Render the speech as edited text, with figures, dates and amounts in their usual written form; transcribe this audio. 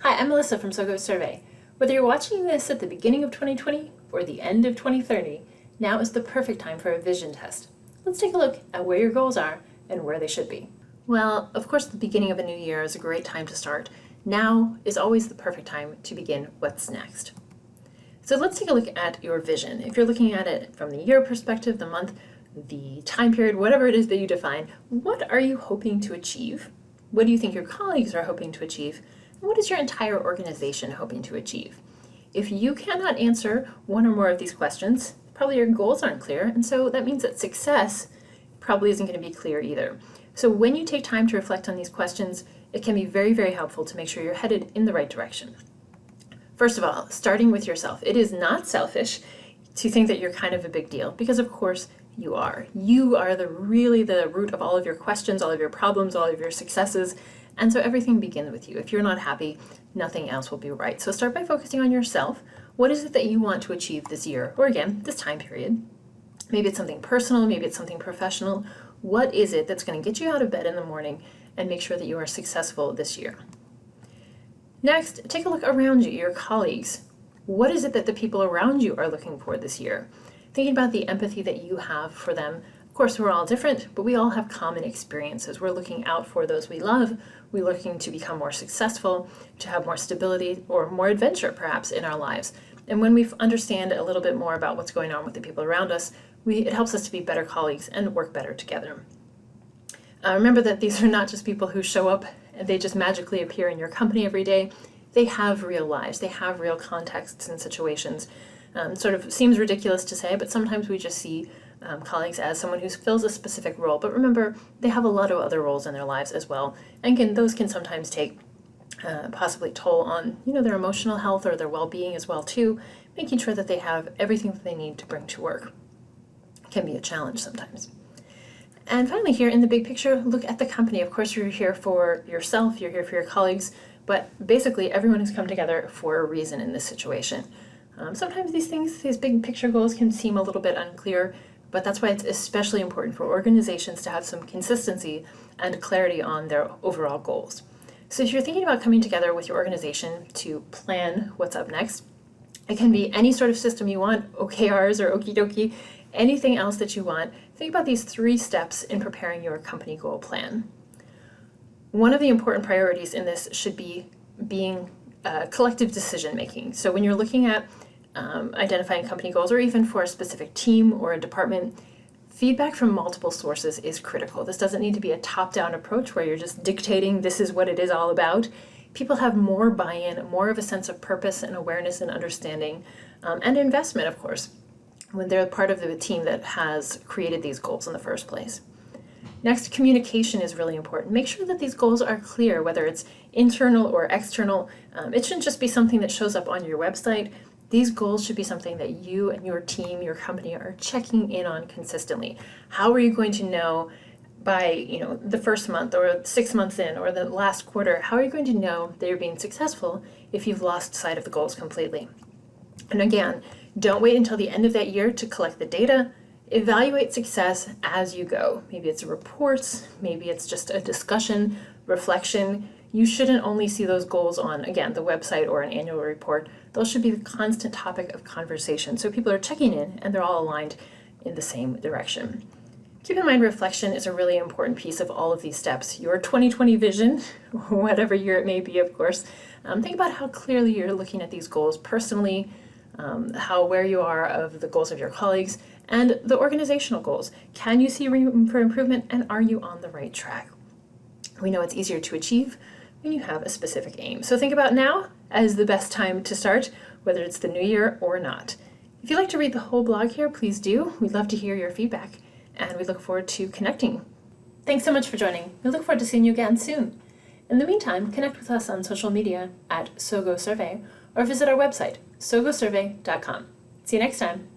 Hi, I'm Melissa from SoGoSurvey. Whether you're watching this at the beginning of 2020 or the end of 2030, now is the perfect time for a vision test. Let's take a look at where your goals are and where they should be. Well, of course, the beginning of a new year is a great time to start. Now is always the perfect time to begin what's next. So let's take a look at your vision. If you're looking at it from the year perspective, the month, the time period, whatever it is that you define, what are you hoping to achieve? What do you think your colleagues are hoping to achieve? What is your entire organization hoping to achieve? If you cannot answer one or more of these questions, probably your goals aren't clear, and so that means that success probably isn't going to be clear either. So when you take time to reflect on these questions, it can be very, very helpful to make sure you're headed in the right direction. First of all, starting with yourself. It is not selfish to think that you're kind of a big deal, because of course you are. You are really the root of all of your questions, all of your problems, all of your successes. And so everything begins with you. If you're not happy, nothing else will be right. So start by focusing on yourself. What is it that you want to achieve this year, or again, this time period? Maybe it's something personal, maybe it's something professional. What is it that's going to get you out of bed in the morning and make sure that you are successful this year? Next, take a look around you, your colleagues. What is it that the people around you are looking for this year? Thinking about the empathy that you have for them. Of course, we're all different, but we all have common experiences. We're looking out for those we love. We're looking to become more successful, to have more stability or more adventure perhaps in our lives. And when we understand a little bit more about what's going on with the people around us, it helps us to be better colleagues and work better together. Remember that these are not just people who show up and they just magically appear in your company every day. They have real lives. They have real contexts and situations. Sort of seems ridiculous to say, but sometimes we just see colleagues as someone who fills a specific role. But remember, they have a lot of other roles in their lives as well. And those can sometimes take possibly toll on their emotional health or their well-being as well too. Making sure that they have everything that they need to bring to work can be a challenge sometimes. And finally, here in the big picture, look at the company. Of course, you're here for yourself, you're here for your colleagues, but basically everyone has come together for a reason in this situation. Sometimes these big picture goals can seem a little bit unclear, but that's why it's especially important for organizations to have some consistency and clarity on their overall goals. So if you're thinking about coming together with your organization to plan what's up next, it can be any sort of system you want, OKRs or Okie dokie, anything else that you want. Think about these 3 steps in preparing your company goal plan. One of the important priorities in this should be being collective decision making. So when you're looking at identifying company goals, or even for a specific team or a department, feedback from multiple sources is critical. This doesn't need to be a top-down approach where you're just dictating this is what it is all about. People have more buy-in, more of a sense of purpose and awareness and understanding, and investment, of course, when they're part of the team that has created these goals in the first place. Next, communication is really important. Make sure that these goals are clear, whether it's internal or external. It shouldn't just be something that shows up on your website. These goals should be something that you and your team, your company are checking in on consistently. How are you going to know by the first month or 6 months in or the last quarter? How are you going to know that you're being successful if you've lost sight of the goals completely? And again, don't wait until the end of that year to collect the data. Evaluate success as you go. Maybe it's reports, maybe it's just a discussion, reflection. You shouldn't only see those goals on, again, the website or an annual report. Those should be the constant topic of conversation. So people are checking in and they're all aligned in the same direction. Keep in mind, reflection is a really important piece of all of these steps. Your 2020 vision, whatever year it may be, of course, think about how clearly you're looking at these goals personally, where you are of the goals of your colleagues, and the organizational goals. Can you see room for improvement, and are you on the right track? We know it's easier to achieve when you have a specific aim. So think about now as the best time to start, whether it's the new year or not. If you'd like to read the whole blog here, please do. We'd love to hear your feedback, and we look forward to connecting. Thanks so much for joining. We look forward to seeing you again soon. In the meantime, connect with us on social media at SoGoSurvey or visit our website, SoGoSurvey.com. See you next time.